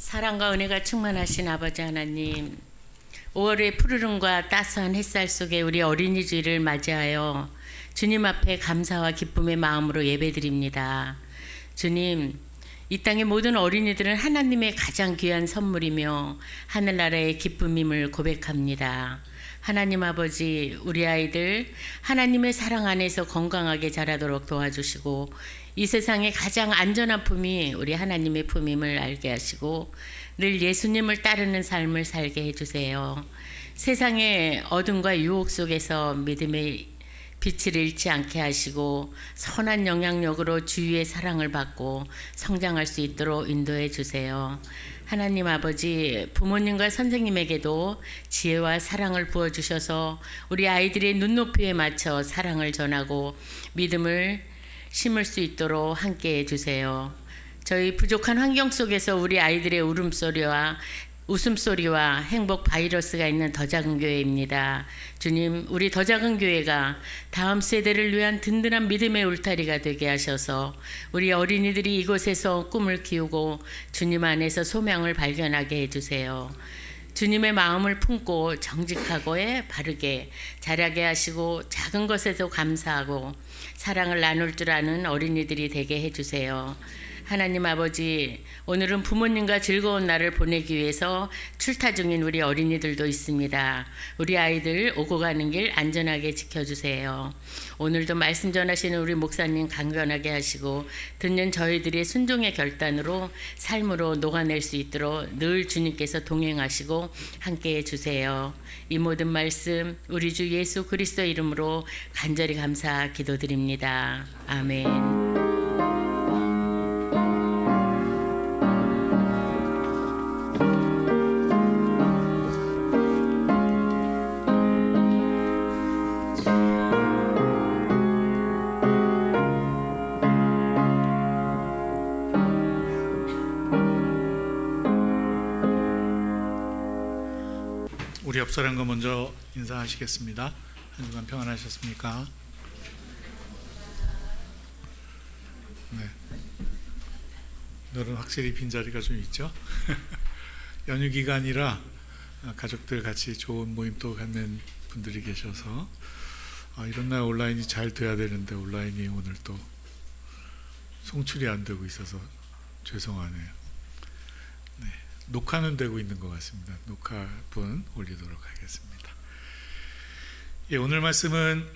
사랑과 은혜가 충만하신 아버지 하나님, 5월의 푸르름과 따스한 햇살 속에 우리 어린이 주일을 맞이하여 주님 앞에 감사와 기쁨의 마음으로 예배드립니다. 주님, 이 땅의 모든 어린이들은 하나님의 가장 귀한 선물이며 하늘나라의 기쁨임을 고백합니다. 하나님 아버지, 우리 아이들 하나님의 사랑 안에서 건강하게 자라도록 도와주시고, 이 세상의 가장 안전한 품이 우리 하나님의 품임을 알게 하시고 늘 예수님을 따르는 삶을 살게 해주세요. 세상의 어둠과 유혹 속에서 믿음의 빛을 잃지 않게 하시고 선한 영향력으로 주위의 사랑을 받고 성장할 수 있도록 인도해 주세요. 하나님 아버지, 부모님과 선생님에게도 지혜와 사랑을 부어주셔서 우리 아이들의 눈높이에 맞춰 사랑을 전하고 믿음을 심을 수 있도록 함께 해주세요. 저희 부족한 환경 속에서 우리 아이들의 울음소리와 웃음소리와 행복 바이러스가 있는 더 작은 교회입니다. 주님, 우리 더 작은 교회가 다음 세대를 위한 든든한 믿음의 울타리가 되게 하셔서 우리 어린이들이 이곳에서 꿈을 키우고 주님 안에서 소명을 발견하게 해주세요. 주님의 마음을 품고 정직하고에 바르게 자라게 하시고 작은 것에도 감사하고 사랑을 나눌 줄 아는 어린이들이 되게 해주세요. 하나님 아버지, 오늘은 부모님과 즐거운 날을 보내기 위해서 출타 중인 우리 어린이들도 있습니다. 우리 아이들 오고 가는 길 안전하게 지켜주세요. 오늘도 말씀 전하시는 우리 목사님 강건하게 하시고 듣는 저희들의 순종의 결단으로 삶으로 녹아낼 수 있도록 늘 주님께서 동행하시고 함께 해주세요. 이 모든 말씀 우리 주 예수 그리스도 이름으로 간절히 감사 기도드립니다. 아멘. 우리 옆 사람과 먼저 인사하시겠습니다. 한 주간 평안하셨습니까? 네. 오늘은 확실히 빈자리가 좀 있죠. 연휴 기간이라 가족들 같이 좋은 모임도 갖는 분들이 계셔서 이런 날 온라인이 잘 돼야 되는데 온라인이 오늘 또 송출이 안 되고 있어서 죄송하네요. 네. 녹화는 되고 있는 것 같습니다. 녹화분 올리도록 하겠습니다. 예, 오늘 말씀은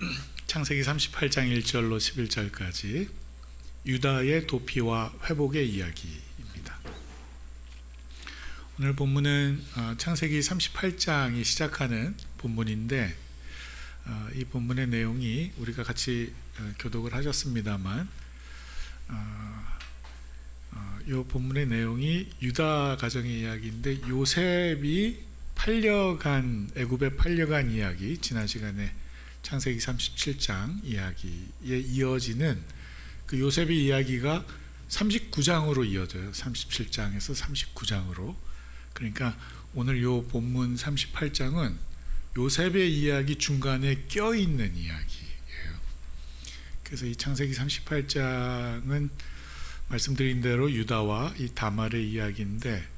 창세기 38장 1절로 11절까지 유다의 도피와 회복의 이야기입니다. 오늘 본문은 창세기 38장이 시작하는 본문인데 이 본문의 내용이 우리가 같이 교독을 하셨습니다만 이 본문의 내용이 유다 가정의 이야기인데 요셉이 애굽에 팔려간 이야기, 지난 시간에 창세기 37장 이야기에 이어지는 그 요셉의 이야기가 39장으로 이어져요. 37장에서 39장으로. 그러니까 오늘 이 본문 38장은 요셉의 이야기 중간에 껴있는 이야기예요. 그래서 이 창세기 38장은 말씀드린 대로 유다와 이 다말의 이야기인데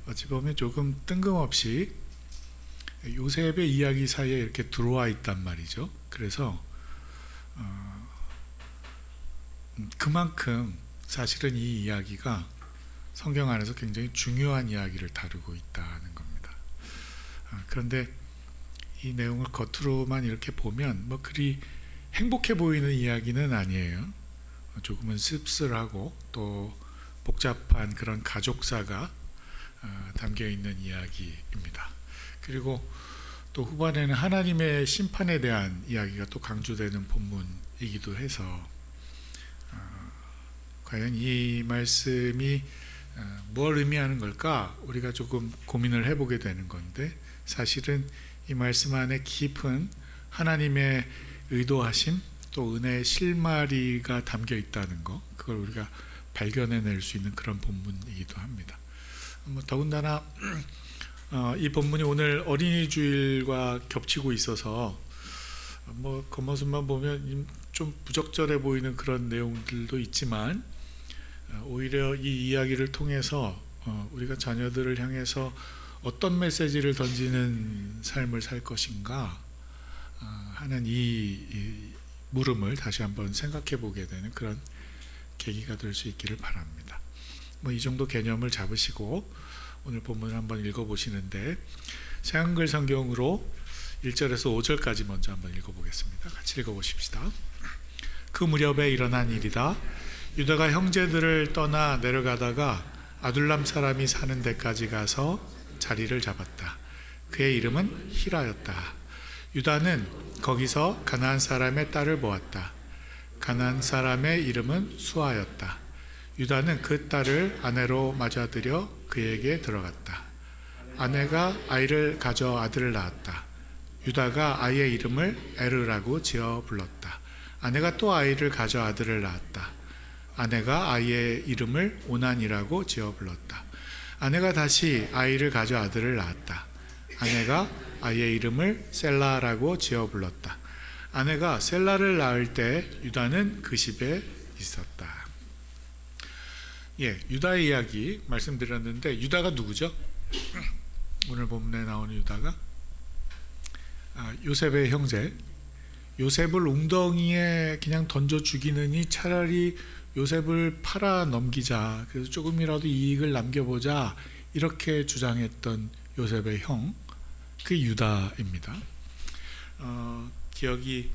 어찌 보면 조금 뜬금없이 요셉의 이야기 사이에 이렇게 들어와 있단 말이죠. 그래서 그만큼 사실은 이 이야기가 성경 안에서 굉장히 중요한 이야기를 다루고 있다는 겁니다. 그런데 이 내용을 겉으로만 이렇게 보면 뭐 그리 행복해 보이는 이야기는 아니에요. 조금은 씁쓸하고 또 복잡한 그런 가족사가 담겨 있는 이야기입니다. 그리고 또 후반에는 하나님의 심판에 대한 이야기가 또 강조되는 본문이기도 해서 과연 이 말씀이 뭘 의미하는 걸까 우리가 조금 고민을 해보게 되는 건데, 사실은 이 말씀 안에 깊은 하나님의 의도하심 또 은혜의 실마리가 담겨 있다는 거, 그걸 우리가 발견해낼 수 있는 그런 본문이기도 합니다. 더군다나 이 본문이 오늘 어린이 주일과 겹치고 있어서 겉모습만 보면 좀 부적절해 보이는 그런 내용들도 있지만 오히려 이 이야기를 통해서 우리가 자녀들을 향해서 어떤 메시지를 던지는 삶을 살 것인가 하는 이 물음을 다시 한번 생각해 보게 되는 그런 계기가 될 수 있기를 바랍니다. 이 정도 개념을 잡으시고 오늘 본문을 한번 읽어보시는데, 새한글 성경으로 1절에서 5절까지 먼저 한번 읽어보겠습니다. 같이 읽어보십시다. 그 무렵에 일어난 일이다. 유다가 형제들을 떠나 내려가다가 아둘람 사람이 사는 데까지 가서 자리를 잡았다. 그의 이름은 히라였다. 유다는 거기서 가나안 사람의 딸을 보았다. 가나안 사람의 이름은 수아였다. 유다는 그 딸을 아내로 맞아들여 그에게 들어갔다. 아내가 아이를 가져 아들을 낳았다. 유다가 아이의 이름을 에르라고 지어 불렀다. 아내가 또 아이를 가져 아들을 낳았다. 아내가 아이의 이름을 오난이라고 지어 불렀다. 아내가 다시 아이를 가져 아들을 낳았다. 아내가 아이의 이름을 셀라라고 지어 불렀다. 아내가 셀라를 낳을 때 유다는 그 집에 있었다. 유다의 이야기 말씀드렸는데, 유다가 누구죠? 오늘 본문에 나오는 유다가 요셉의 형제. 요셉을 웅덩이에 그냥 던져 죽이느니 차라리 요셉을 팔아 넘기자, 그래서 조금이라도 이익을 남겨보자, 이렇게 주장했던 요셉의 형, 그 유다입니다. 기억이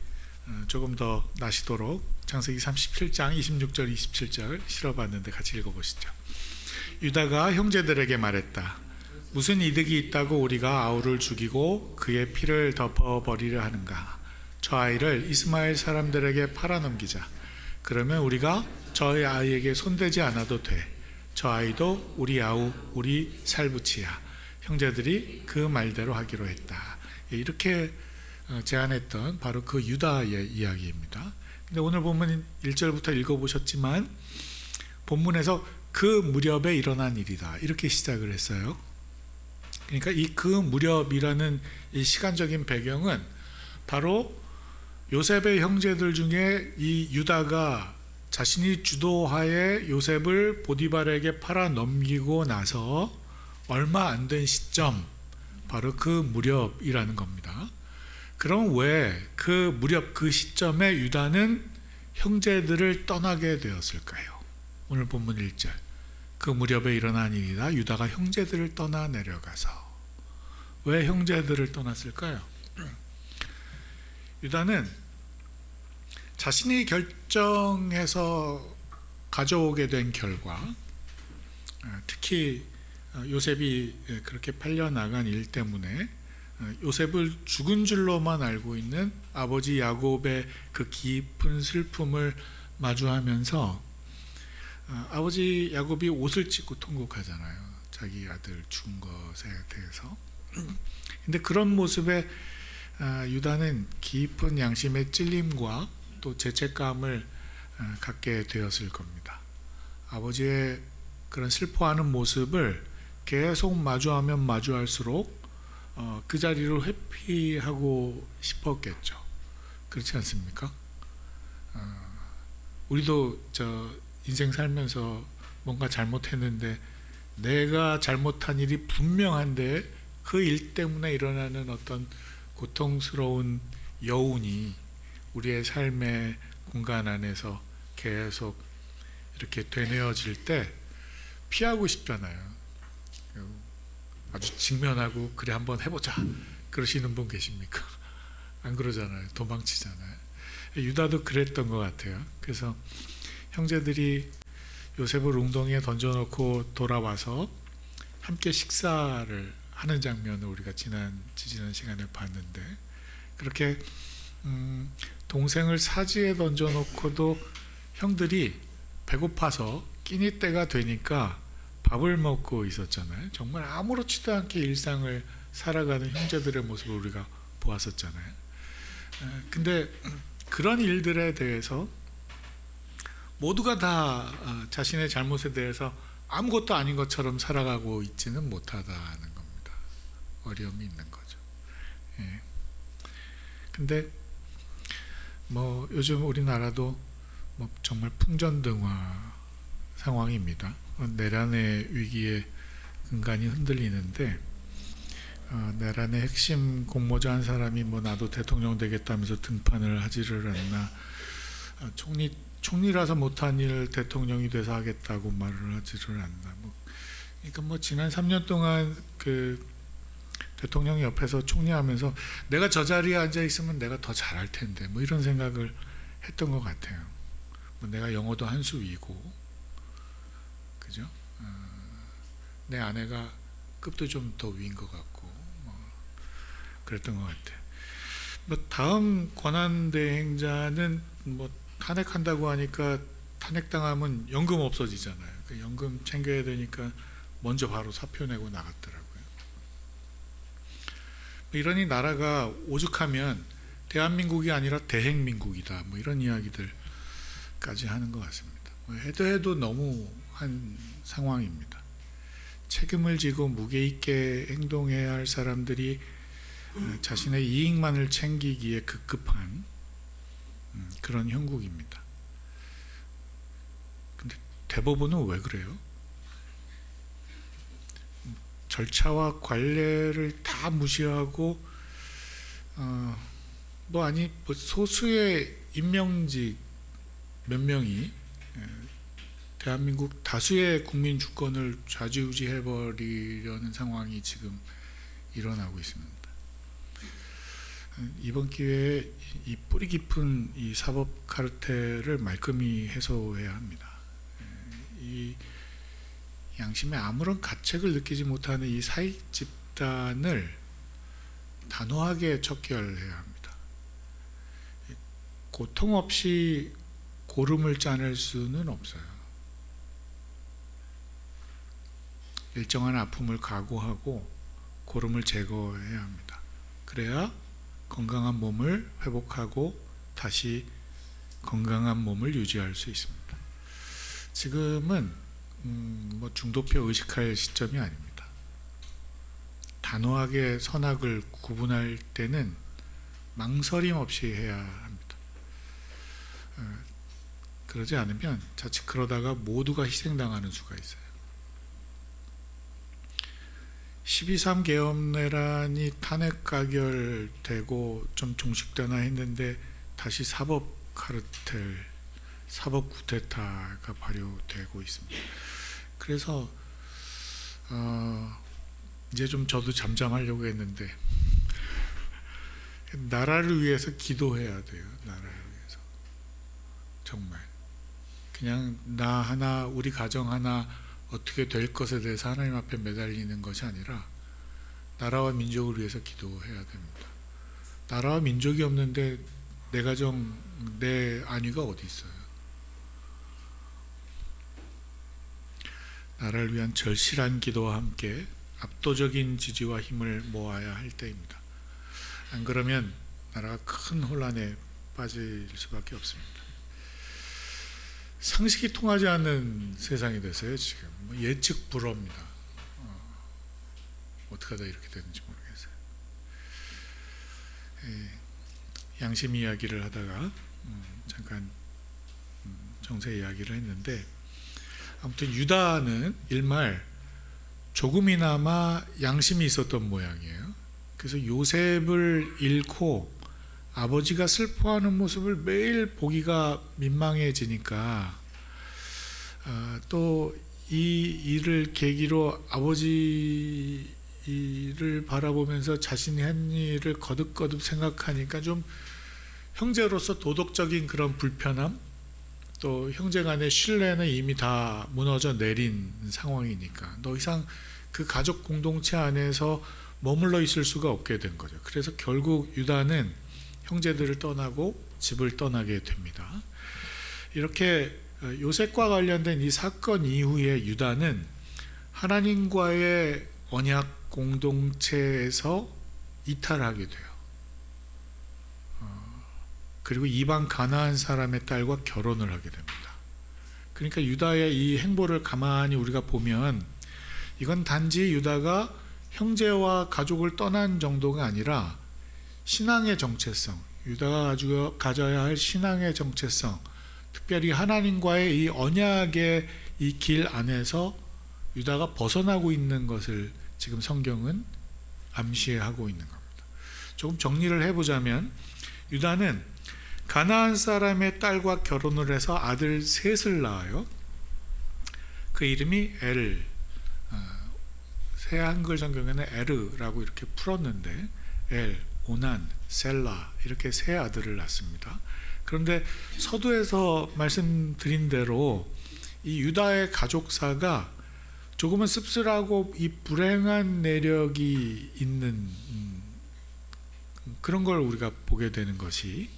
조금 더 나시도록 창세기 37장 26절 27절 실어봤는데 같이 읽어보시죠. 유다가 형제들에게 말했다. 무슨 이득이 있다고 우리가 아우를 죽이고 그의 피를 덮어버리려 하는가? 저 아이를 이스마엘 사람들에게 팔아넘기자. 그러면 우리가 저의 아이에게 손대지 않아도 돼. 저 아이도 우리 아우, 우리 살부치야. 형제들이 그 말대로 하기로 했다. 이렇게 제안했던 바로 그 유다의 이야기입니다. 근데 오늘 본문 1절부터 읽어보셨지만 본문에서 그 무렵에 일어난 일이다, 이렇게 시작을 했어요. 그러니까 이 그 무렵이라는 이 시간적인 배경은 바로 요셉의 형제들 중에 이 유다가 자신이 주도하에 요셉을 보디발에게 팔아 넘기고 나서 얼마 안 된 시점, 바로 그 무렵이라는 겁니다. 그럼 왜 그 무렵, 그 시점에 유다는 형제들을 떠나게 되었을까요? 오늘 본문 1절, 그 무렵에 일어난 일이다. 유다가 형제들을 떠나 내려가서. 왜 형제들을 떠났을까요? 유다는 자신이 결정해서 가져오게 된 결과, 특히 요셉이 그렇게 팔려나간 일 때문에 요셉을 죽은 줄로만 알고 있는 아버지 야곱의 그 깊은 슬픔을 마주하면서 아버지 야곱이 옷을 찢고 통곡하잖아요. 자기 아들 죽은 것에 대해서. 근데 그런 모습에 유다는 깊은 양심의 찔림과 또 죄책감을 갖게 되었을 겁니다. 아버지의 그런 슬퍼하는 모습을 계속 마주하면 마주할수록 그 자리로 회피하고 싶었겠죠. 그렇지 않습니까? 우리도 인생 살면서 뭔가 잘못했는데 내가 잘못한 일이 분명한데 그 일 때문에 일어나는 어떤 고통스러운 여운이 우리의 삶의 공간 안에서 계속 이렇게 되뇌어질 때 피하고 싶잖아요. 아주 직면하고 그래 한번 해보자 그러시는 분 계십니까? 안 그러잖아요. 도망치잖아요. 유다도 그랬던 것 같아요. 그래서 형제들이 요셉을 웅덩이에 던져놓고 돌아와서 함께 식사를 하는 장면을 우리가 지난 시간에 봤는데, 그렇게 동생을 사지에 던져놓고도 형들이 배고파서 끼니 때가 되니까 밥을 먹고 있었잖아요. 정말 아무렇지도 않게 일상을 살아가는 형제들의 모습을 우리가 보았었잖아요. 근데 그런 일들에 대해서 모두가 다 자신의 잘못에 대해서 아무것도 아닌 것처럼 살아가고 있지는 못하다는 겁니다. 어려움이 있는 거죠. 근데 요즘 우리나라도 정말 풍전등화 상황입니다. 내란의 위기에 근간이 흔들리는데 내란의 핵심 공모자 한 사람이 뭐 나도 대통령 되겠다면서 등판을 하지를 않나, 총리라서 못한 일 대통령이 돼서 하겠다고 말을 하지를 않나. 그러니까 뭐 지난 3년 동안 그 대통령이 옆에서 총리하면서 내가 저 자리에 앉아 있으면 내가 더 잘할 텐데 뭐 이런 생각을 했던 것 같아요. 뭐 내가 영어도 한 수 위고, 그죠? 내 아내가 급도 좀 더 위인 것 같고, 뭐 그랬던 것 같아요. 뭐 다음 권한대행자는 뭐 탄핵한다고 하니까 탄핵당하면 연금 없어지잖아요. 그 연금 챙겨야 되니까 먼저 바로 사표 내고 나갔더라고요. 이러니 나라가 오죽하면 대한민국이 아니라 대행민국이다, 뭐 이런 이야기들까지 하는 것 같습니다. 해도 너무 한 상황입니다. 책임을 지고 무게 있게 행동해야 할 사람들이 자신의 이익만을 챙기기에 급급한 그런 형국입니다. 근데 대법원은 왜 그래요? 절차와 관례를 다 무시하고 뭐 소수의 임명직 몇 명이 대한민국 다수의 국민 주권을 좌지우지해 버리려는 상황이 지금 일어나고 있습니다. 이번 기회에 이 뿌리 깊은 이 사법 카르텔을 말끔히 해소해야 합니다. 이 양심에 아무런 가책을 느끼지 못하는 이 사익 집단을 단호하게 척결해야 합니다. 고통 없이 고름을 짜낼 수는 없어요. 일정한 아픔을 각오하고 고름을 제거해야 합니다. 그래야 건강한 몸을 회복하고 다시 건강한 몸을 유지할 수 있습니다. 지금은 뭐 중도표 의식할 시점이 아닙니다. 단호하게 선악을 구분할 때는 망설임 없이 해야 합니다. 그러지 않으면 자칫 그러다가 모두가 희생당하는 수가 있어요. 12.3 계엄내란이 탄핵 가결되고 좀 종식되나 했는데 다시 사법 카르텔, 사법 쿠데타가 발효되고 있습니다. 그래서 이제 좀 저도 잠잠하려고 했는데 나라를 위해서 기도해야 돼요. 나라를 위해서 정말 그냥 나 하나, 우리 가정 하나 어떻게 될 것에 대해서 하나님 앞에 매달리는 것이 아니라 나라와 민족을 위해서 기도해야 됩니다. 나라와 민족이 없는데 내 가정, 내 안위가 어디 있어요? 나라를 위한 절실한 기도와 함께 압도적인 지지와 힘을 모아야 할 때입니다. 안 그러면 나라가 큰 혼란에 빠질 수밖에 없습니다. 상식이 통하지 않는 세상이 됐어요. 지금 예측 불허입니다. 어떻게 하다 이렇게 되는지 모르겠어요. 양심 이야기를 하다가 잠깐 정세 이야기를 했는데, 아무튼 유다는 일말 조금이나마 양심이 있었던 모양이에요. 그래서 요셉을 잃고 아버지가 슬퍼하는 모습을 매일 보기가 민망해지니까 또 이 일을 계기로 아버지를 바라보면서 자신이 한 일을 거듭거듭 생각하니까 좀 형제로서 도덕적인 그런 불편함, 또 형제 간의 신뢰는 이미 다 무너져 내린 상황이니까 더 이상 그 가족 공동체 안에서 머물러 있을 수가 없게 된 거죠. 그래서 결국 유다는 형제들을 떠나고 집을 떠나게 됩니다. 이렇게 요셉과 관련된 이 사건 이후에 유다는 하나님과의 언약 공동체에서 이탈하게 돼요. 그리고 이방 가나안 사람의 딸과 결혼을 하게 됩니다. 그러니까 유다의 이 행보를 가만히 우리가 보면 이건 단지 유다가 형제와 가족을 떠난 정도가 아니라 신앙의 정체성, 유다가 가져야 할 신앙의 정체성, 특별히 하나님과의 이 언약의 이 길 안에서 유다가 벗어나고 있는 것을 지금 성경은 암시하고 있는 겁니다. 조금 정리를 해보자면 유다는 가나안 사람의 딸과 결혼을 해서 아들 셋을 낳아요. 그 이름이 엘, 새 한글 성경에는 에르라고 이렇게 풀었는데 엘, 오난, 셀라 이렇게 세 아들을 낳습니다. 그런데 서두에서 말씀드린 대로 이 유다의 가족사가 조금은 씁쓸하고 이 불행한 내력이 있는 그런 걸 우리가 보게 되는 것이,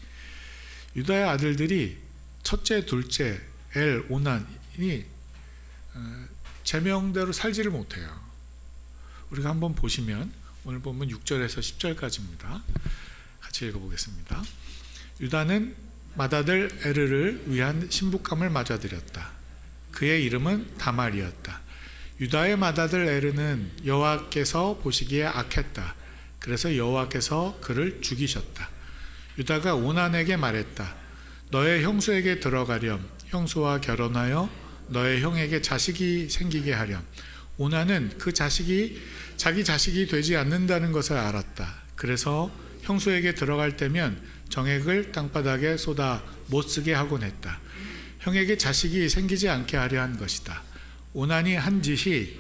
유다의 아들들이 첫째, 둘째, 엘, 오난이 제명대로 살지를 못해요. 우리가 한번 보시면 오늘 보면 6절에서 10절까지입니다. 같이 읽어보겠습니다. 유다는 맏아들 에르를 위한 신부감을 맞아들였다. 그의 이름은 다말이었다. 유다의 맏아들 에르는 여호와께서 보시기에 악했다. 그래서 여호와께서 그를 죽이셨다. 유다가 오난에게 말했다. 너의 형수에게 들어가렴. 형수와 결혼하여 너의 형에게 자식이 생기게 하렴. 오난은 그 자식이 자기 자식이 되지 않는다는 것을 알았다. 그래서 형수에게 들어갈 때면 정액을 땅바닥에 쏟아 못쓰게 하곤 했다. 형에게 자식이 생기지 않게 하려 한 것이다. 오난이 한 짓이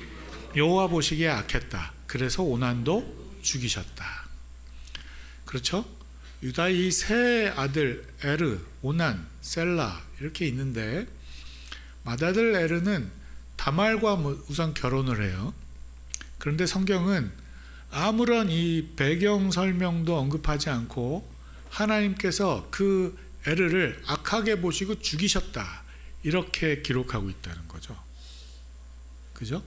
여호와 보시기에 악했다. 그래서 오난도 죽이셨다. 그렇죠? 유다의 이 세 아들 에르, 오난, 셀라 이렇게 있는데 맏아들 에르는 다말과 우선 결혼을 해요. 그런데 성경은 아무런 이 배경 설명도 언급하지 않고 하나님께서 그 에르를 악하게 보시고 죽이셨다 이렇게 기록하고 있다는 거죠. 그죠?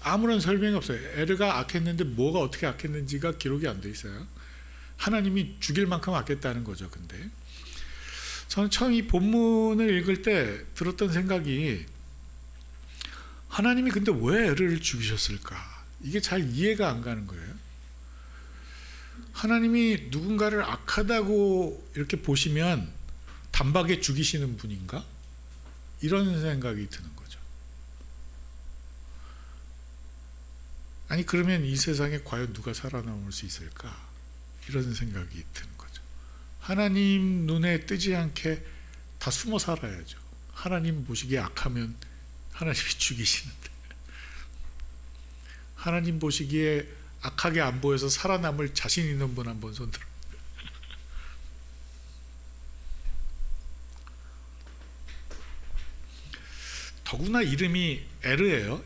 아무런 설명이 없어요. 에르가 악했는데 뭐가 어떻게 악했는지가 기록이 안 돼 있어요. 하나님이 죽일 만큼 악했다는 거죠. 근데 저는 처음 이 본문을 읽을 때 들었던 생각이, 하나님이 근데 왜 에르를 죽이셨을까? 이게 잘 이해가 안 가는 거예요. 하나님이 누군가를 악하다고 이렇게 보시면 단박에 죽이시는 분인가? 이런 생각이 드는 거죠. 아니 그러면 이 세상에 과연 누가 살아남을 수 있을까? 이런 생각이 드는 거죠. 하나님 눈에 뜨지 않게 다 숨어 살아야죠. 하나님 보시기에 악하면 하나님이 죽이시는데, 하나님 보시기에 악하게 안 보여서 살아남을 자신 있는 분 한번 손 들어. 더구나 이름이 에르예요.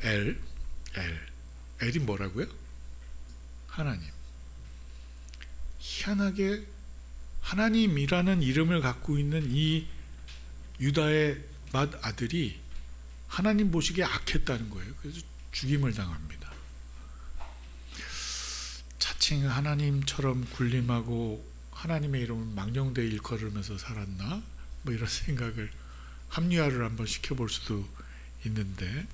엘이 뭐라고요? 하나님. 희한하게 하나님이라는 이름을 갖고 있는 이 유다의 맏아들이 하나님 보시기에 악했다는 거예요. 그래서 죽임을 당합니다. 자칭 하나님처럼 군림하고 하나님의 이름을 망령되이 일컬으면서 살았나? 뭐 이런 생각을 합리화를 한번 시켜볼 수도 있는데,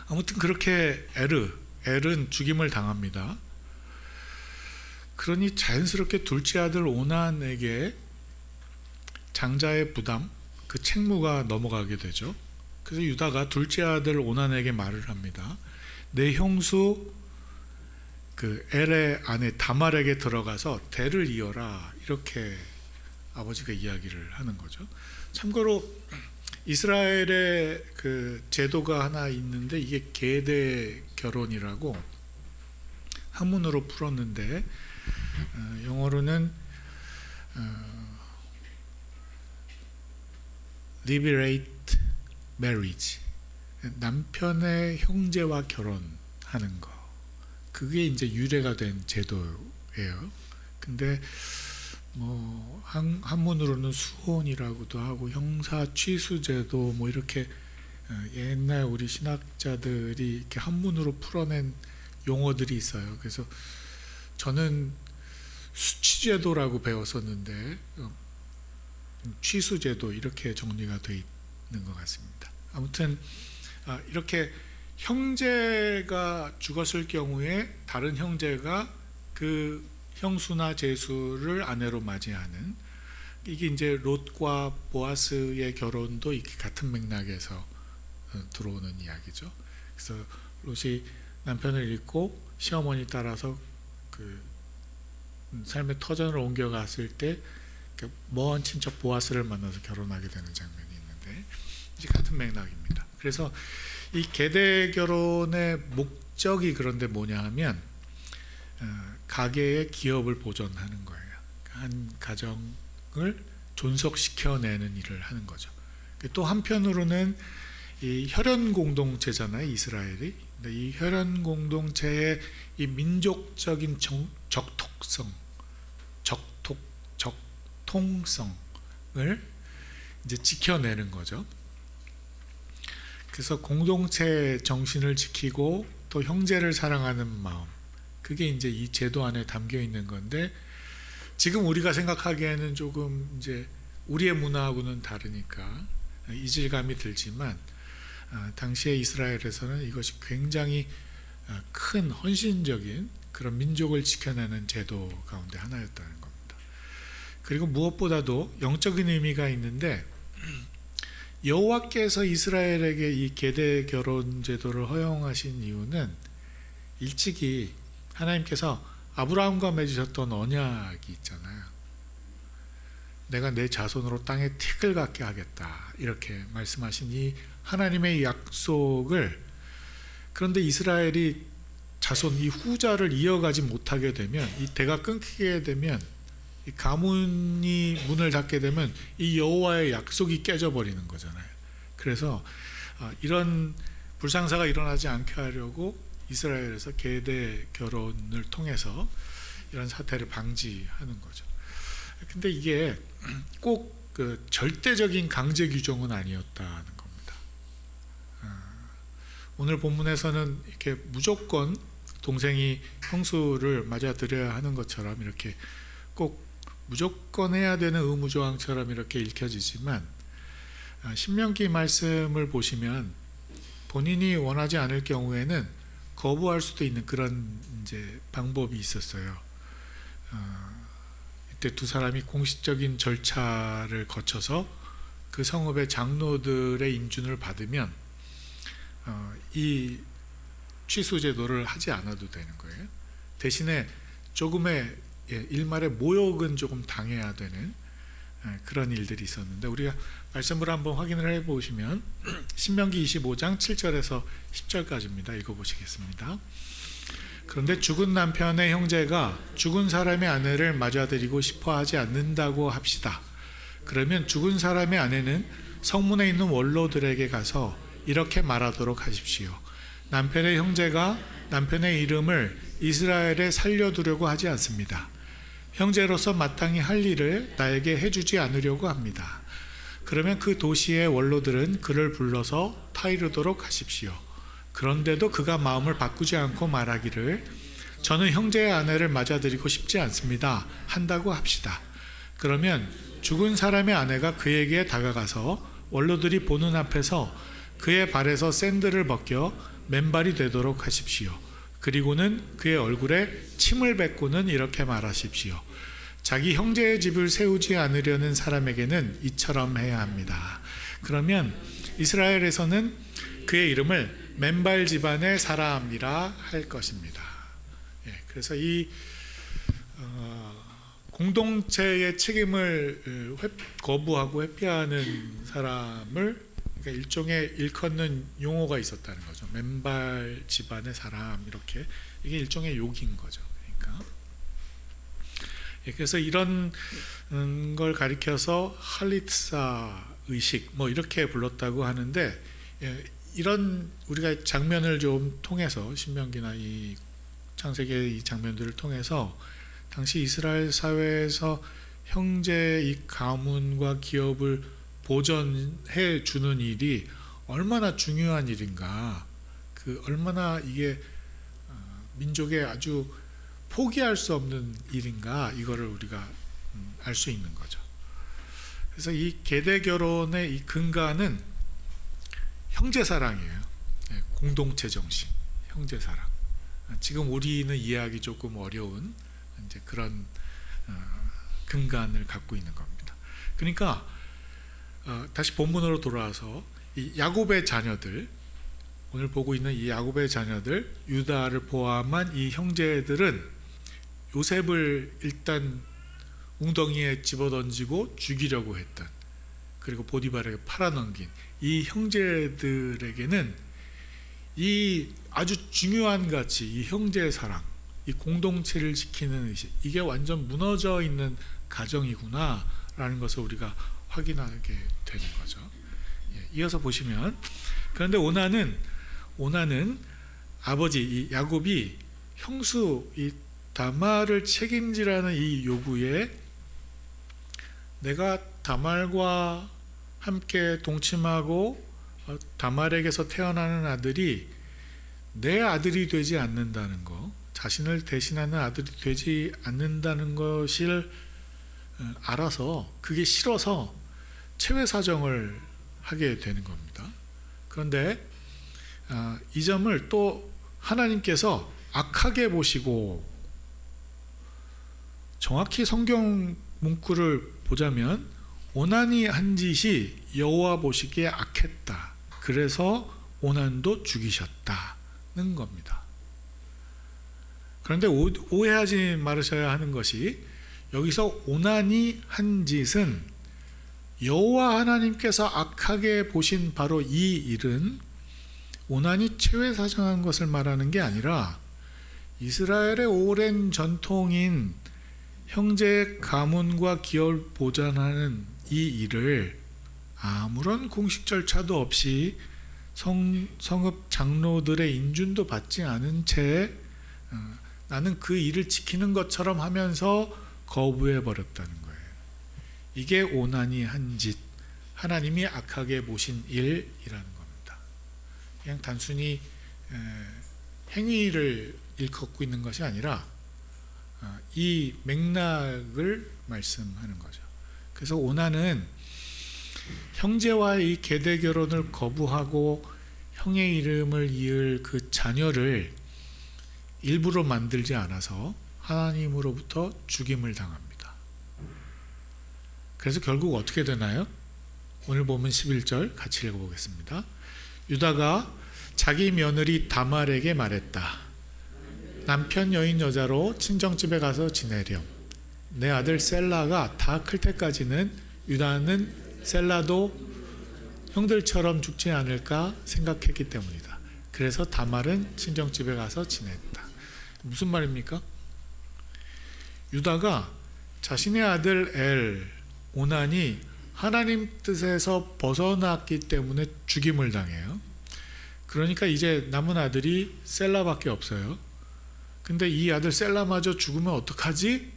아무튼 그렇게 엘은 죽임을 당합니다. 그러니 자연스럽게 둘째 아들 오난에게 장자의 부담, 그 책무가 넘어가게 되죠. 그래서 유다가 둘째 아들 오난에게 말을 합니다. 내 형수 그 엘의 아내 다말에게 들어가서 대를 이어라, 이렇게 아버지가 이야기를 하는 거죠. 참고로 이스라엘의 그 제도가 하나 있는데 이게 계대 결혼이라고 한문으로 풀었는데 영어로는 liberate marriage, 남편의 형제와 결혼하는 거, 그게 이제 유래가 된 제도예요. 근데 뭐 한문으로는 수혼이라고도 하고 형사 취수제도 뭐 이렇게 옛날 우리 신학자들이 이렇게 한문으로 풀어낸 용어들이 있어요. 그래서 저는 수치제도라고 배웠었는데 취수제도 이렇게 정리가 되어 있는 것 같습니다. 아무튼 이렇게 형제가 죽었을 경우에 다른 형제가 그 형수나 제수를 아내로 맞이하는, 이게 이제 롯과 보아스의 결혼도 이렇게 같은 맥락에서 들어오는 이야기죠. 그래서 롯이 남편을 잃고 시어머니 따라서 그 삶의 터전을 옮겨갔을 때 먼 친척 보아스를 만나서 결혼하게 되는 장면이 있는데 이제 같은 맥락입니다. 그래서 이 계대 결혼의 목적이 그런데 뭐냐 하면 가계의 기업을 보존하는 거예요. 한 가정을 존속시켜내는 일을 하는 거죠. 또 한편으로는 이 혈연 공동체잖아요, 이스라엘이. 근데 이 혈연 공동체의 이 민족적인 적통성을 이제 지켜내는 거죠. 그래서 공동체 정신을 지키고 또 형제를 사랑하는 마음, 그게 이제 이 제도 안에 담겨 있는 건데, 지금 우리가 생각하기에는 조금 이제 우리의 문화하고는 다르니까 이질감이 들지만, 당시의 이스라엘에서는 이것이 굉장히 큰 헌신적인 그런 민족을 지켜내는 제도 가운데 하나였다는 겁니다. 그리고 무엇보다도 영적인 의미가 있는데, 여호와께서 이스라엘에게 이 계대 결혼 제도를 허용하신 이유는 일찍이 하나님께서 아브라함과 맺으셨던 언약이 있잖아요. 내가 내 자손으로 땅에 틱을 갖게 하겠다, 이렇게 말씀하신 이 하나님의 약속을, 그런데 이스라엘이 자손, 이 후자를 이어가지 못하게 되면, 이 대가 끊기게 되면, 이 가문이 문을 닫게 되면 이 여호와의 약속이 깨져버리는 거잖아요. 그래서 이런 불상사가 일어나지 않게 하려고 이스라엘에서 계대 결혼을 통해서 이런 사태를 방지하는 거죠. 근데 이게 꼭 그 절대적인 강제 규정은 아니었다는 겁니다. 오늘 본문에서는 이렇게 무조건 동생이 형수를 맞아들여야 하는 것처럼, 이렇게 꼭 무조건 해야 되는 의무조항처럼 이렇게 읽혀지지만, 신명기 말씀을 보시면 본인이 원하지 않을 경우에는 거부할 수도 있는 그런 이제 방법이 있었어요. 이때 두 사람이 공식적인 절차를 거쳐서 그 성읍의 장로들의 인준을 받으면 이 취소 제도를 하지 않아도 되는 거예요. 대신에 조금의 일말의 모욕은 조금 당해야 되는 그런 일들이 있었는데, 우리가 말씀을 한번 확인을 해보시면 신명기 25장 7절에서 10절까지입니다. 읽어보시겠습니다. 그런데 죽은 남편의 형제가 죽은 사람의 아내를 맞아들이고 싶어 하지 않는다고 합시다. 그러면 죽은 사람의 아내는 성문에 있는 원로들에게 가서 이렇게 말하도록 하십시오. 남편의 형제가 남편의 이름을 이스라엘에 살려두려고 하지 않습니다. 형제로서 마땅히 할 일을 나에게 해주지 않으려고 합니다. 그러면 그 도시의 원로들은 그를 불러서 타이르도록 하십시오. 그런데도 그가 마음을 바꾸지 않고 말하기를 저는 형제의 아내를 맞아들이고 싶지 않습니다 한다고 합시다. 그러면 죽은 사람의 아내가 그에게 다가가서 원로들이 보는 앞에서 그의 발에서 샌들을 벗겨 맨발이 되도록 하십시오. 그리고는 그의 얼굴에 침을 뱉고는 이렇게 말하십시오. 자기 형제의 집을 세우지 않으려는 사람에게는 이처럼 해야 합니다. 그러면 이스라엘에서는 그의 이름을 맨발 집안의 사람이라 할 것입니다. 그래서 이 공동체의 책임을 거부하고 회피하는 사람을, 그러니까 일종의 일컫는 용어가 있었다는 거죠. 맨발 집안의 사람, 이렇게. 이게 일종의 욕인 거죠. 그러니까 그래서 이런 걸 가리켜서 할리트사 의식 뭐 이렇게 불렀다고 하는데, 이런 우리가 장면을 좀 통해서 신명기나 이 창세기의 이 장면들을 통해서 당시 이스라엘 사회에서 형제의 이 가문과 기업을 보전해 주는 일이 얼마나 중요한 일인가, 그 얼마나 이게 민족의 아주 포기할 수 없는 일인가, 이거를 우리가 알 수 있는 거죠. 그래서 이 계대 결혼의 이 근간은 형제사랑이에요. 공동체 정신, 형제사랑. 지금 우리는 이해하기 조금 어려운 이제 그런 근간을 갖고 있는 겁니다. 그러니까 다시 본문으로 돌아와서 이 야곱의 자녀들, 오늘 보고 있는 이 야곱의 자녀들, 유다를 포함한 이 형제들은 요셉을 일단 웅덩이에 집어던지고 죽이려고 했던, 그리고 보디발에게 팔아넘긴 이 형제들에게는 이 아주 중요한 가치, 이 형제의 사랑, 이 공동체를 지키는 의식, 이게 완전 무너져 있는 가정이구나 라는 것을 우리가 확인하게 되는 거죠. 이어서 보시면, 그런데 오나는 아버지 이 야곱이 형수 이 다말을 책임지라는 이 요구에 내가 다말과 함께 동침하고 다말에게서 태어나는 아들이 내 아들이 되지 않는다는 것, 자신을 대신하는 아들이 되지 않는다는 것을 알아서, 그게 싫어서 체외 사정을 하게 되는 겁니다. 그런데 이 점을 또 하나님께서 악하게 보시고, 정확히 성경 문구를 보자면 오난이 한 짓이 여호와 보시기에 악했다. 그래서 오난도 죽이셨다는 겁니다. 그런데 오해하지 말으셔야 하는 것이, 여기서 오난이 한 짓은 여호와 하나님께서 악하게 보신 바로 이 일은 오난이 체외사정한 것을 말하는 게 아니라 이스라엘의 오랜 전통인 형제의 가문과 기업을 보존하는 이 일을 아무런 공식 절차도 없이 성읍 장로들의 인준도 받지 않은 채 나는 그 일을 지키는 것처럼 하면서 거부해 버렸다는 거예요. 이게 오난이 한 짓, 하나님이 악하게 보신 일이라는 겁니다. 그냥 단순히 행위를 일컫고 있는 것이 아니라 이 맥락을 말씀하는 거죠. 그래서 오난은 형제와의 이 계대 결혼을 거부하고 형의 이름을 이을 그 자녀를 일부러 만들지 않아서 하나님으로부터 죽임을 당합니다. 그래서 결국 어떻게 되나요? 오늘 보면 11절 같이 읽어보겠습니다. 유다가 자기 며느리 다말에게 말했다. 남편 여인 여자로 친정집에 가서 지내렴. 내 아들 셀라가 다 클 때까지는 유다는 셀라도 형들처럼 죽지 않을까 생각했기 때문이다. 그래서 다말은 친정집에 가서 지냈다. 무슨 말입니까? 유다가 자신의 아들 오난이 하나님 뜻에서 벗어났기 때문에 죽임을 당해요. 그러니까 이제 남은 아들이 셀라밖에 없어요. 근데 이 아들 셀라마저 죽으면 어떡하지?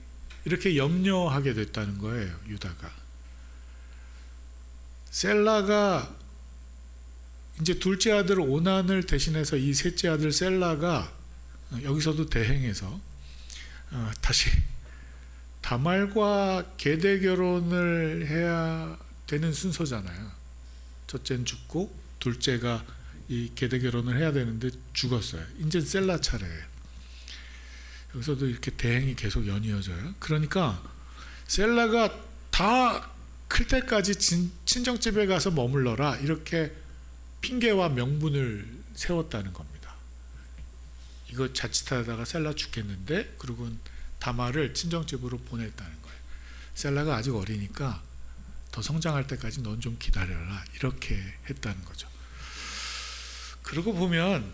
이렇게 염려하게 됐다는 거예요, 유다가. 셀라가 이제 둘째 아들 오난을 대신해서 이 셋째 아들 셀라가 여기서도 대행해서 다시 다말과 계대 결혼을 해야 되는 순서잖아요. 첫째는 죽고 둘째가 이 계대 결혼을 해야 되는데 죽었어요. 이제 셀라 차례예요. 여기서도 이렇게 대행이 계속 연이어져요. 그러니까 셀라가 다 클 때까지 친정집에 가서 머물러라, 이렇게 핑계와 명분을 세웠다는 겁니다. 이거 자칫하다가 셀라 죽겠는데, 그리고 다말을 친정집으로 보냈다는 거예요. 셀라가 아직 어리니까 더 성장할 때까지 넌 좀 기다려라, 이렇게 했다는 거죠. 그러고 보면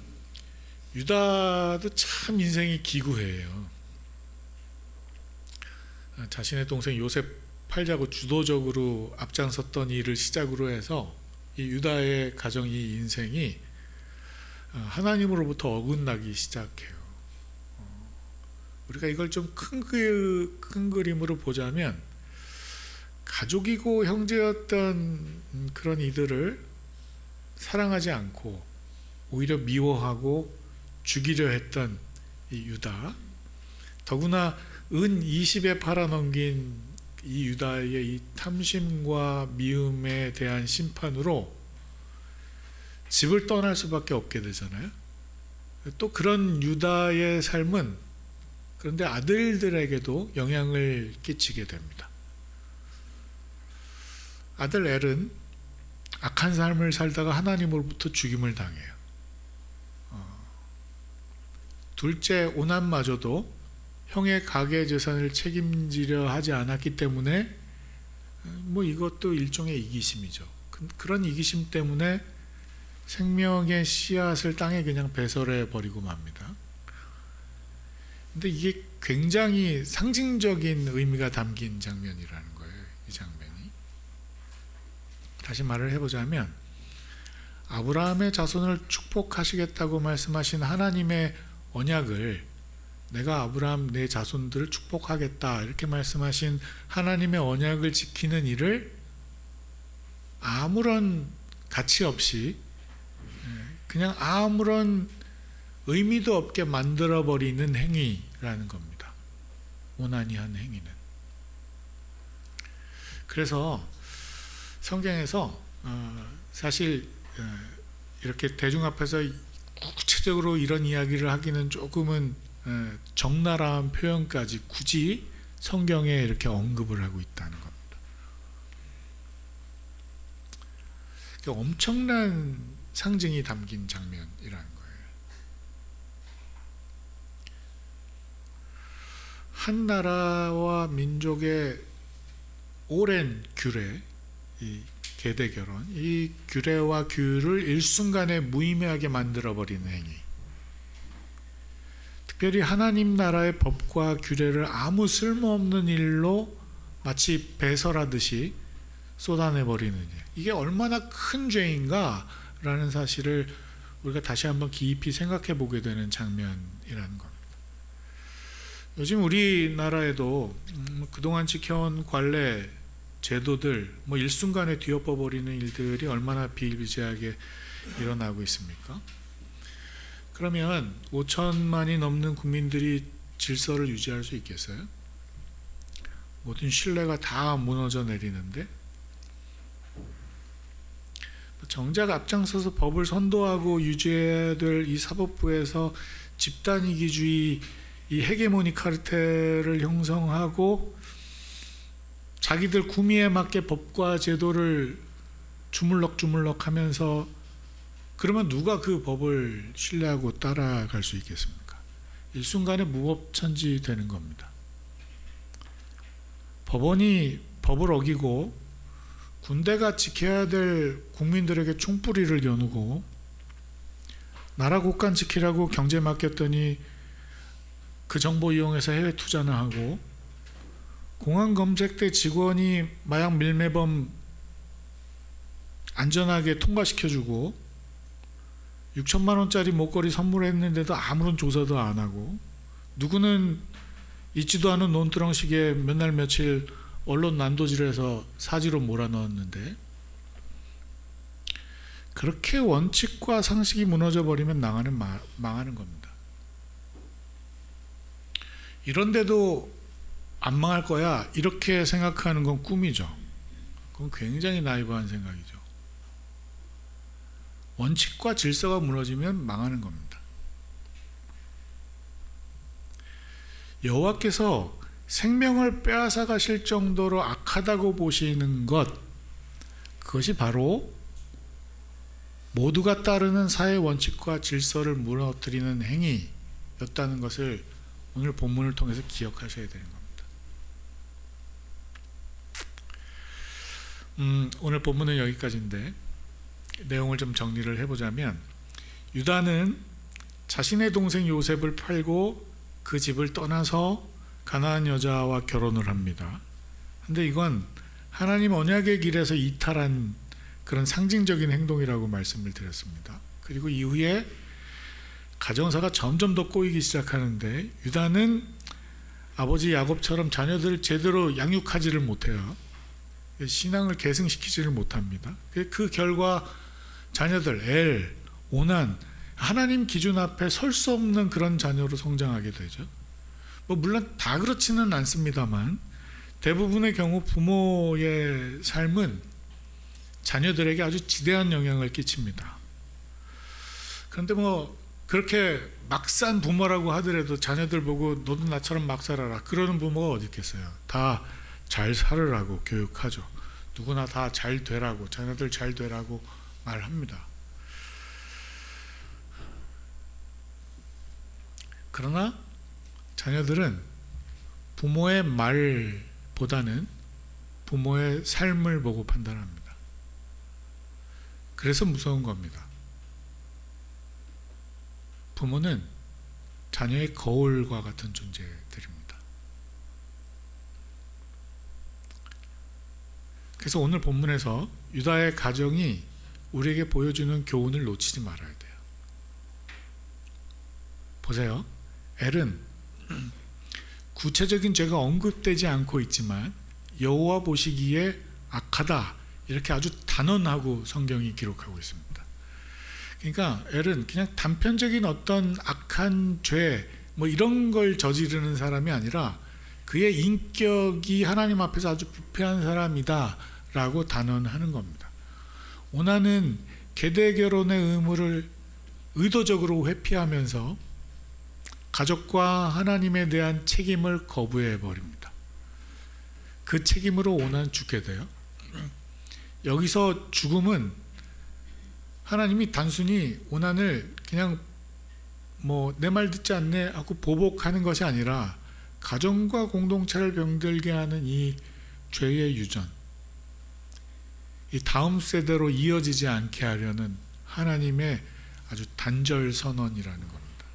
유다도 참 인생이 기구해요. 자신의 동생 요셉 팔자고 주도적으로 앞장섰던 일을 시작으로 해서 이 유다의 가정, 이 인생이 하나님으로부터 어긋나기 시작해요. 우리가 이걸 좀 큰 그림으로 보자면, 가족이고 형제였던 그런 이들을 사랑하지 않고 오히려 미워하고 죽이려 했던 이 유다, 더구나 은 20에 팔아넘긴 이 유다의 이 탐심과 미움에 대한 심판으로 집을 떠날 수밖에 없게 되잖아요. 또 그런 유다의 삶은 그런데 아들들에게도 영향을 끼치게 됩니다. 아들 엘은 악한 삶을 살다가 하나님으로부터 죽임을 당해요. 둘째 오난마저도 형의 가계 재산을 책임지려 하지 않았기 때문에 뭐 이것도 일종의 이기심이죠. 그런 이기심 때문에 생명의 씨앗을 땅에 그냥 배설해 버리고 맙니다. 근데 이게 굉장히 상징적인 의미가 담긴 장면이라는 거예요. 이 장면이. 다시 말을 해보자면 아브라함의 자손을 축복하시겠다고 말씀하신 하나님의 언약을, 내가 아브라함 내 자손들을 축복하겠다 이렇게 말씀하신 하나님의 언약을 지키는 일을 아무런 가치 없이 그냥 아무런 의미도 없게 만들어버리는 행위라는 겁니다. 오나니한 행위는. 그래서 성경에서 사실 이렇게 대중 앞에서 구체적으로 이런 이야기를 하기는 조금은 적나라한 표현까지 굳이 성경에 이렇게 언급을 하고 있다는 겁니다. 엄청난 상징이 담긴 장면이라는 거예요. 한 나라와 민족의 오랜 규례, 이 계대 결혼, 이 규례와 규를 일순간에 무의미하게 만들어버리는 행위. 특별히 하나님 나라의 법과 규례를 아무 쓸모없는 일로 마치 배설하듯이 쏟아내버리는 일. 이게 얼마나 큰 죄인가라는 사실을 우리가 다시 한번 깊이 생각해 보게 되는 장면이라는 겁니다. 요즘 우리나라에도 그동안 지켜온 관례, 제도들 일순간에 뒤엎어 버리는 일들이 얼마나 비일비재하게 일어나고 있습니까? 그러면 5천만이 넘는 국민들이 질서를 유지할 수 있겠어요? 모든 신뢰가 다 무너져 내리는데, 정작 앞장서서 법을 선도하고 유지해야 될 이 사법부에서 집단이기주의, 이 헤게모니 카르텔을 형성하고 자기들 구미에 맞게 법과 제도를 주물럭주물럭 하면서, 그러면 누가 그 법을 신뢰하고 따라갈 수 있겠습니까? 일순간에 무법천지 되는 겁니다. 법원이 법을 어기고 군대가 지켜야 될 국민들에게 총뿌리를 겨누고 나라 국간 지키라고 경제 맡겼더니 그 정보 이용해서 해외 투자나 하고, 공안검색대 직원이 마약 밀매범 안전하게 통과시켜주고 6천만 원짜리 목걸이 선물했는데도 아무런 조사도 안 하고, 누구는 있지도 않은 논두렁식에 몇 날 며칠 언론 난도질해서 사지로 몰아넣었는데, 그렇게 원칙과 상식이 무너져 버리면 망하는 겁니다. 이런데도 안 망할 거야 이렇게 생각하는 건 꿈이죠. 그건 굉장히 나이브한 생각이죠. 원칙과 질서가 무너지면 망하는 겁니다. 여호와께서 생명을 빼앗아 가실 정도로 악하다고 보시는 것, 그것이 바로 모두가 따르는 사회 원칙과 질서를 무너뜨리는 행위였다는 것을 오늘 본문을 통해서 기억하셔야 되는 겁니다. 오늘 본문은 여기까지인데 내용을 좀 정리를 해보자면, 유다는 자신의 동생 요셉을 팔고 그 집을 떠나서 가나안 여자와 결혼을 합니다. 근데 이건 하나님 언약의 길에서 이탈한 그런 상징적인 행동이라고 말씀을 드렸습니다. 그리고 이후에 가정사가 점점 더 꼬이기 시작하는데, 유다는 아버지 야곱처럼 자녀들을 제대로 양육하지를 못해요. 신앙을 계승시키지를 못합니다. 그 결과 자녀들 엘, 오난, 하나님 기준 앞에 설 수 없는 그런 자녀로 성장하게 되죠. 물론 다 그렇지는 않습니다만 대부분의 경우 부모의 삶은 자녀들에게 아주 지대한 영향을 끼칩니다. 그런데 그렇게 막 산 부모라고 하더라도 자녀들 보고 너도 나처럼 막 살아라 그러는 부모가 어디 있겠어요. 다 잘 살으라고 교육하죠. 누구나 다 잘 되라고, 자녀들 잘 되라고 말합니다. 그러나 자녀들은 부모의 말보다는 부모의 삶을 보고 판단합니다. 그래서 무서운 겁니다. 부모는 자녀의 거울과 같은 존재들입니다. 그래서 오늘 본문에서 유다의 가정이 우리에게 보여주는 교훈을 놓치지 말아야 돼요. 보세요. 엘은 구체적인 죄가 언급되지 않고 있지만 여호와 보시기에 악하다, 이렇게 아주 단언하고 성경이 기록하고 있습니다. 그러니까 엘은 그냥 단편적인 어떤 악한 죄 뭐 이런 걸 저지르는 사람이 아니라 그의 인격이 하나님 앞에서 아주 부패한 사람이다 라고 단언하는 겁니다. 오나는 계대 결혼의 의무를 의도적으로 회피하면서 가족과 하나님에 대한 책임을 거부해 버립니다. 그 책임으로 오난 죽게 돼요. 여기서 죽음은 하나님이 단순히 오난을 그냥 뭐 내 말 듣지 않네 하고 보복하는 것이 아니라 가정과 공동체를 병들게 하는 이 죄의 유전, 이 다음 세대로 이어지지 않게 하려는 하나님의 아주 단절 선언이라는 겁니다.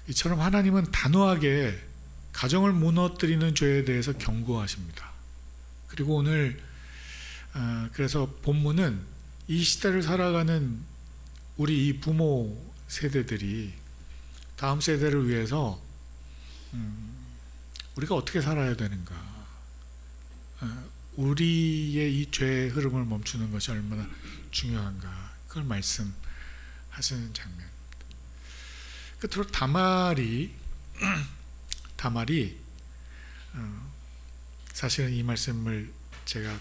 이처럼 하나님은 단호하게 가정을 무너뜨리는 죄에 대해서 경고하십니다. 그리고 오늘 그래서 본문은 이 시대를 살아가는 우리 이 부모 세대들이 다음 세대를 위해서 우리가 어떻게 살아야 되는가, 우리의 이 죄의 흐름을 멈추는 것이 얼마나 중요한가, 그걸 말씀하시는 장면. 끝으로 다말이 사실은 이 말씀을 제가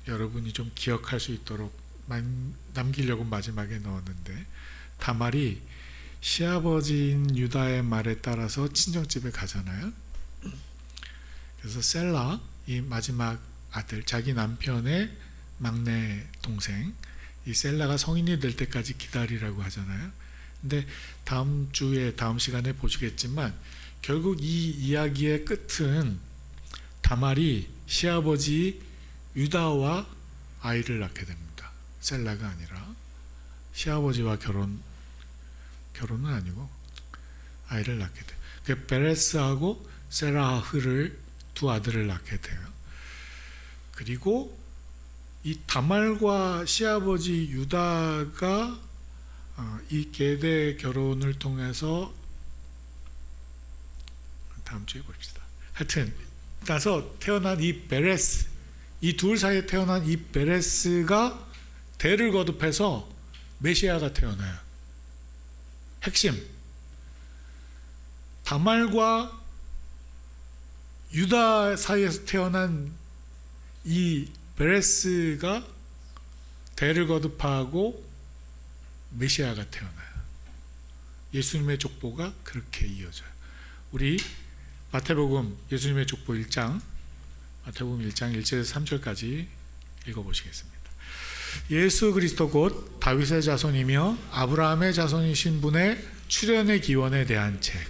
여러분이 좀 기억할 수 있도록 남기려고 마지막에 넣었는데, 다말이 시아버지인 유다의 말에 따라서 친정집에 가잖아요. 그래서 셀라, 이 마지막 아들, 자기 남편의 막내 동생, 이 셀라가 성인이 될 때까지 기다리라고 하잖아요. 근데 다음 시간에 보시겠지만 결국 이 이야기의 끝은 다말이 시아버지 유다와 아이를 낳게 됩니다. 셀라가 아니라 시아버지와 결혼은 아니고 아이를 낳게 돼요. 그 베레스하고 세라흐를 두 아들을 낳게 돼요. 그리고 이 다말과 시아버지 유다가 이 계대 결혼을 통해서 다음 주에 봅시다. 하여튼 나서 태어난 이 베레스, 이 둘 사이에 태어난 이 베레스가 대를 거듭해서 메시아가 태어나요. 핵심, 다말과 유다 사이에서 태어난 이 베레스가 대를 거듭하고 메시아가 태어나요. 예수님의 족보가 그렇게 이어져요. 우리 마태복음 예수님의 족보 1장, 마태복음 1장 1절에서 3절까지 읽어보시겠습니다. 예수 그리스도 곧 다윗의 자손이며 아브라함의 자손이신 분의 출현의 기원에 대한 책.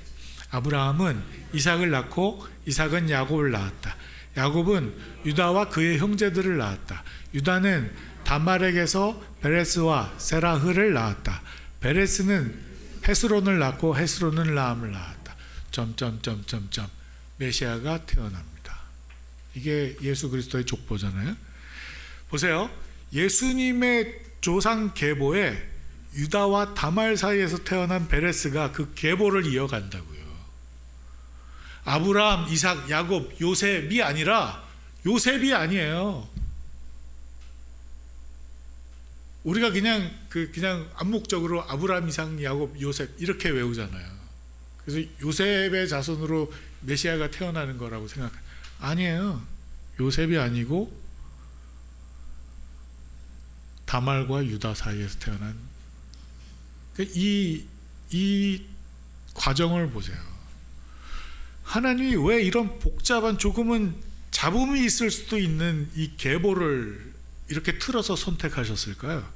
아브라함은 이삭을 낳고 이삭은 야곱을 낳았다. 야곱은 유다와 그의 형제들을 낳았다. 유다는 다말에게서 베레스와 세라흐를 낳았다. 베레스는 헤스론을 낳고 헤스론은 라함을 낳았다. 메시아가 태어납니다. 이게 예수 그리스도의 족보잖아요. 보세요. 예수님의 조상 계보에 유다와 다말 사이에서 태어난 베레스가 그 계보를 이어간다고요. 아브라함, 이삭, 야곱, 요셉이 아니라 요셉이 아니에요. 우리가 그냥 암묵적으로 아브라함, 이삭, 야곱, 요셉 이렇게 외우잖아요. 그래서 요셉의 자손으로 메시아가 태어나는 거라고 생각해요. 아니에요. 요셉이 아니고 다말과 유다 사이에서 태어난 이 과정을 보세요. 하나님이 왜 이런 복잡한 조금은 잡음이 있을 수도 있는 이 계보를 이렇게 틀어서 선택하셨을까요?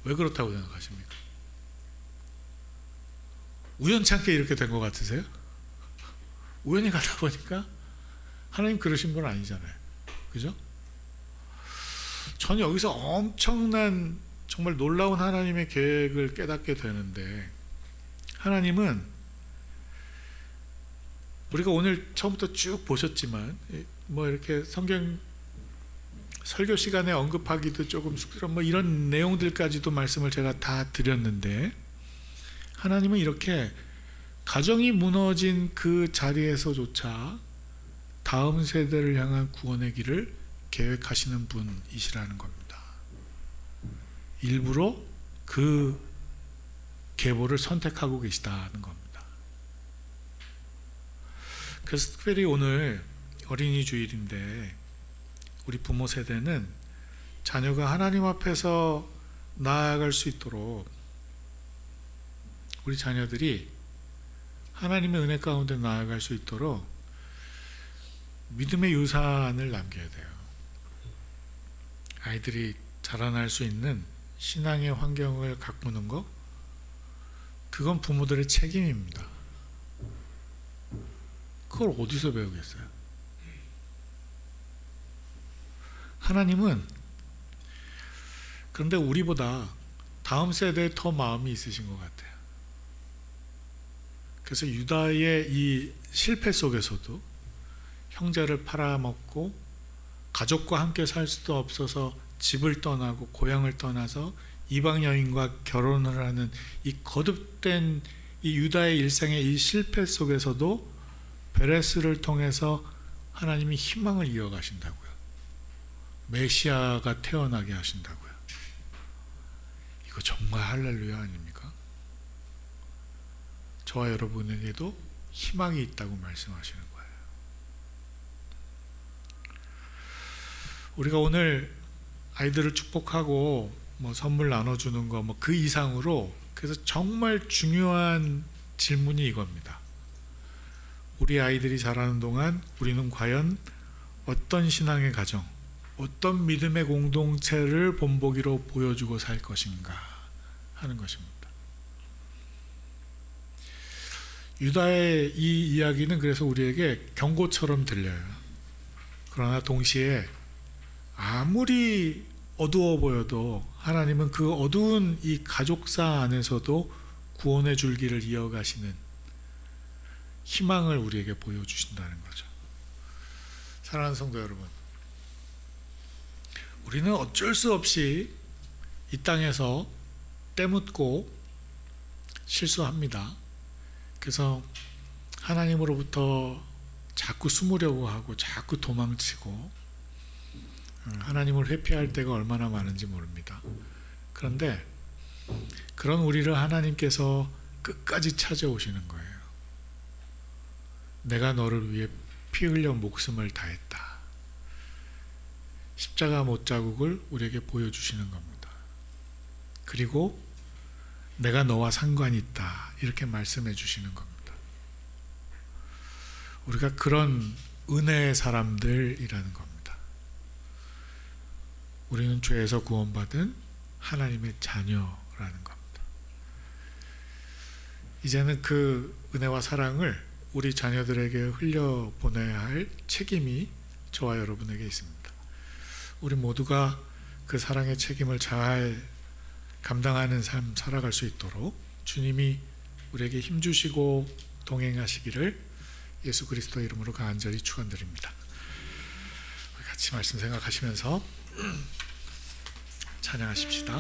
왜 그렇다고 생각하십니까? 우연찮게 이렇게 된 것 같으세요? 우연히 가다 보니까 하나님 그러신 분 아니잖아요. 그죠? 전 여기서 엄청난 정말 놀라운 하나님의 계획을 깨닫게 되는데, 하나님은 우리가 오늘 처음부터 쭉 보셨지만 뭐 이렇게 성경 설교 시간에 언급하기도 조금 쑥스러운 뭐 이런 내용들까지도 말씀을 제가 다 드렸는데, 하나님은 이렇게 가정이 무너진 그 자리에서조차 다음 세대를 향한 구원의 길을 계획하시는 분이시라는 겁니다. 일부러 그 계보를 선택하고 계시다는 겁니다. 그래서 특별히 오늘 어린이 주일인데, 우리 부모 세대는 자녀가 하나님 앞에서 나아갈 수 있도록 우리 자녀들이 하나님의 은혜 가운데 나아갈 수 있도록 믿음의 유산을 남겨야 돼요. 아이들이 자라날 수 있는 신앙의 환경을 가꾸는 거, 그건 부모들의 책임입니다. 그걸 어디서 배우겠어요? 하나님은 그런데 우리보다 다음 세대에 더 마음이 있으신 것 같아요. 그래서 유다의 이 실패 속에서도 형제를 팔아먹고 가족과 함께 살 수도 없어서 집을 떠나고 고향을 떠나서 이방 여인과 결혼을 하는 이 거듭된 이 유다의 일상의 이 실패 속에서도 베레스를 통해서 하나님이 희망을 이어가신다고요. 메시아가 태어나게 하신다고요. 이거 정말 할렐루야 아닙니까? 저와 여러분에게도 희망이 있다고 말씀하시는 거예요. 우리가 오늘 아이들을 축복하고 뭐 선물 나눠주는 거 뭐 그 이상으로, 그래서 정말 중요한 질문이 이겁니다. 우리 아이들이 자라는 동안 우리는 과연 어떤 신앙의 가정, 어떤 믿음의 공동체를 본보기로 보여주고 살 것인가 하는 것입니다. 유다의 이 이야기는 그래서 우리에게 경고처럼 들려요. 그러나 동시에 아무리 어두워 보여도 하나님은 그 어두운 이 가족사 안에서도 구원의 줄기를 이어가시는 희망을 우리에게 보여주신다는 거죠. 사랑하는 성도 여러분, 우리는 어쩔 수 없이 이 땅에서 때묻고 실수합니다. 그래서 하나님으로부터 자꾸 숨으려고 하고 자꾸 도망치고 하나님을 회피할 때가 얼마나 많은지 모릅니다. 그런데 그런 우리를 하나님께서 끝까지 찾아오시는 거예요. 내가 너를 위해 피 흘려 목숨을 다했다. 십자가 못자국을 우리에게 보여주시는 겁니다. 그리고 내가 너와 상관이 있다, 이렇게 말씀해 주시는 겁니다. 우리가 그런 은혜의 사람들이라는 겁니다. 우리는 죄에서 구원받은 하나님의 자녀라는 겁니다. 이제는 그 은혜와 사랑을 우리 자녀들에게 흘려보내야 할 책임이 저와 여러분에게 있습니다. 우리 모두가 그 사랑의 책임을 잘 감당하는 삶 살아갈 수 있도록 주님이 우리에게 힘주시고 동행하시기를 예수 그리스도의 이름으로 간절히 축원드립니다. 같이 말씀 생각하시면서 찬양하십시다.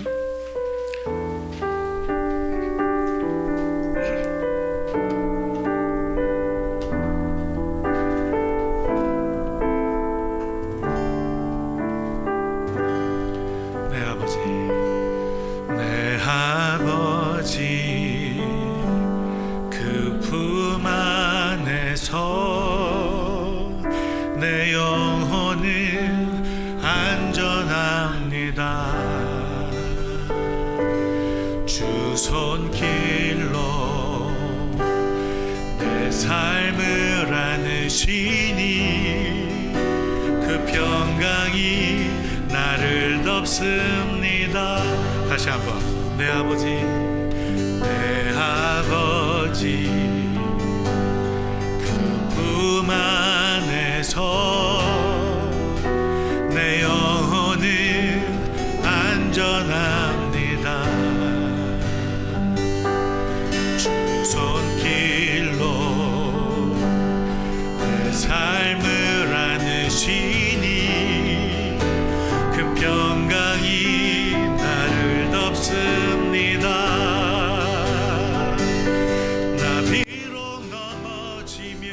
내 아버지 그 품 안에서 내 영혼은 안전합니다. 주 손길로 내 삶을 안으시니 않으시니 그 평강이 나를 덮습니다. 다시 한번 내 아버지 내 아버지 그 품 안에서 내 영혼은 안전합니다. 주 손길로 내 삶을 안으시니 그 평강이 나를 덮습니다. 나 비록 넘어지면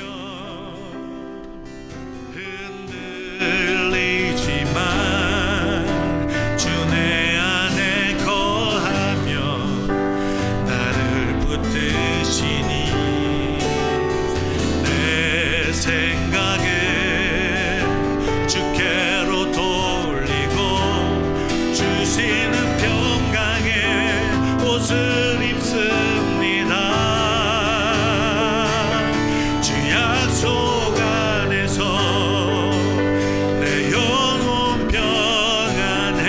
흔들리지만 주 내 안에 거하며 나를 붙드시니 내 생각을 주께로 돌리고 주시는 평강의 옷을 입습니다. 주 약속 안에서 내 영혼 평안해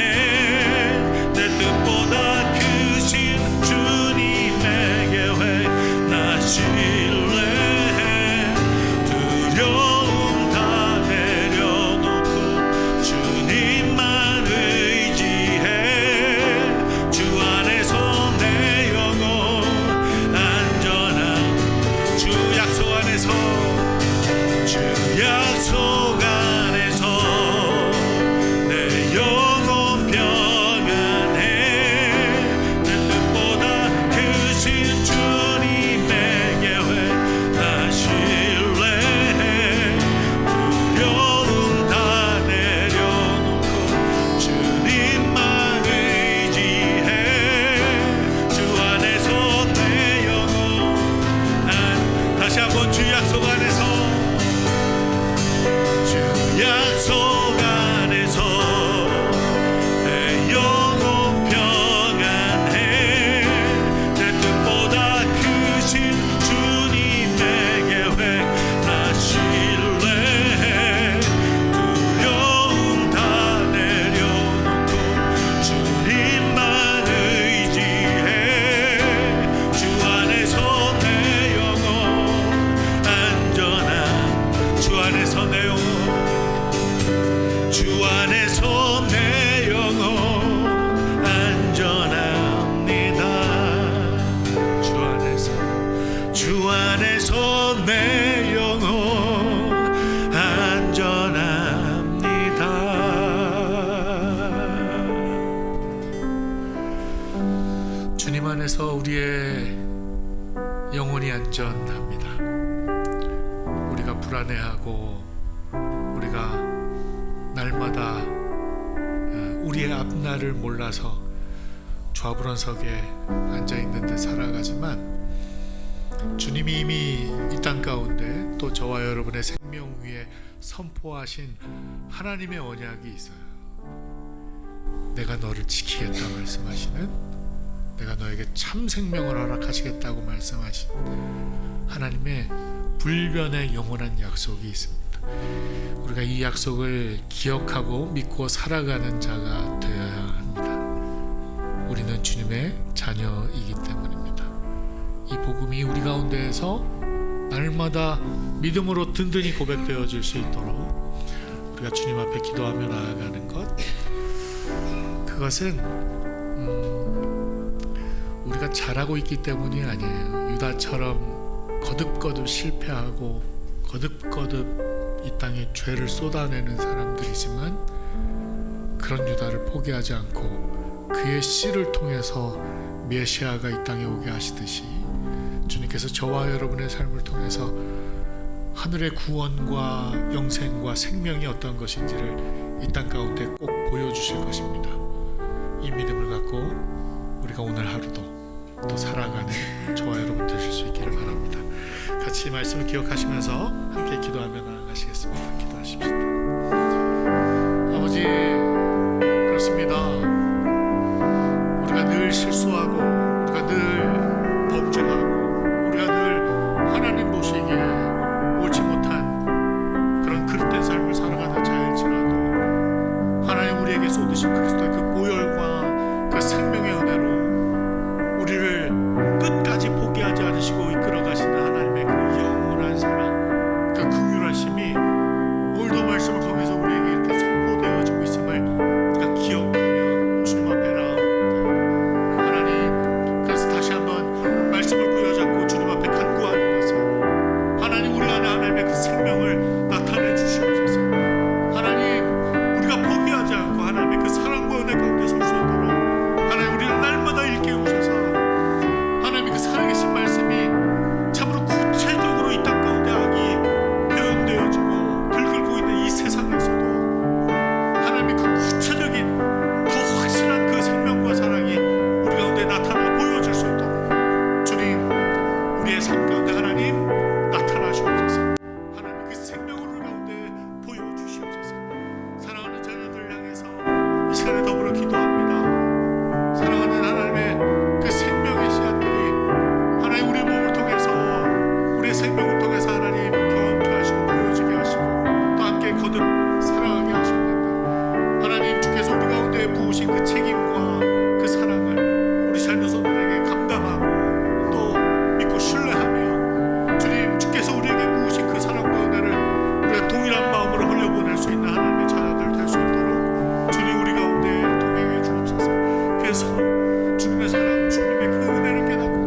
내 뜻보다 크신 주님의 계획 나 신뢰해 두려움 다 내려놓고 주님만 의지해 주 안에서 내 영혼 안전함 주 약속 안에서 주 약속 안에서 내 영혼 평안해 내 뜻보다 크신 주님의 계획 나 신뢰해 두려움 다 내려놓고 주님만 의지해 주 안에서 내 영혼 다시 한번 주 약속 안에서 주 약속 안에서 내 영혼 평안해 내 뜻보다 크신 주님의 계획 나 신뢰해 두려움 다 내려놓고 주님만 의지해 주 안에서 내 영혼 안전함 주 안에서 내 영혼 주 안에서 내 영혼 안전합니다. 주 안에서 내 영혼 안전합니다. 주님 안에서 우리의 영혼이 안전합니다. 우리가 불안해하고 우리가 날마다 우리의 앞날을 몰라서 좌불원석에 앉아있는 데 살아가지만 주님이 이미 이 땅 가운데 또 저와 여러분의 생명 위에 선포하신 하나님의 언약이 있어요. 내가 너를 지키겠다 말씀하시는, 내가 너에게 참 생명을 허락하시겠다고 말씀하신 하나님의 불변의 영원한 약속이 있습니다. 우리가 이 약속을 기억하고 믿고 살아가는 자가 되어야 합니다. 우리는 주님의 자녀이기 때문입니다. 이 복음이 우리 가운데에서 날마다 믿음으로 든든히 고백되어질 수 있도록 우리가 주님 앞에 기도하며 나아가는 것, 그것은 우리가 잘하고 있기 때문이 아니에요. 유다처럼 거듭거듭 실패하고 거듭거듭 이 땅에 죄를 쏟아내는 사람들이지만 그런 유다를 포기하지 않고 그의 씨를 통해서 메시아가 이 땅에 오게 하시듯이 주님께서 저와 여러분의 삶을 통해서 하늘의 구원과 영생과 생명이 어떤 것인지를 이 땅 가운데 꼭 보여주실 것입니다. 이 믿음을 갖고 우리가 오늘 하루도 또 살아가는 저와 여러분 되실 수 있기를 바랍니다. 같이 말씀을 기억하시면서 함께 기도하며 나아가시겠습니다. 기도하십시다. 아버지, 그렇습니다. 우리가 늘 실수하고 우리가 늘 범죄하고 우리가 늘 하나님 보시기에 옳지 못한 코드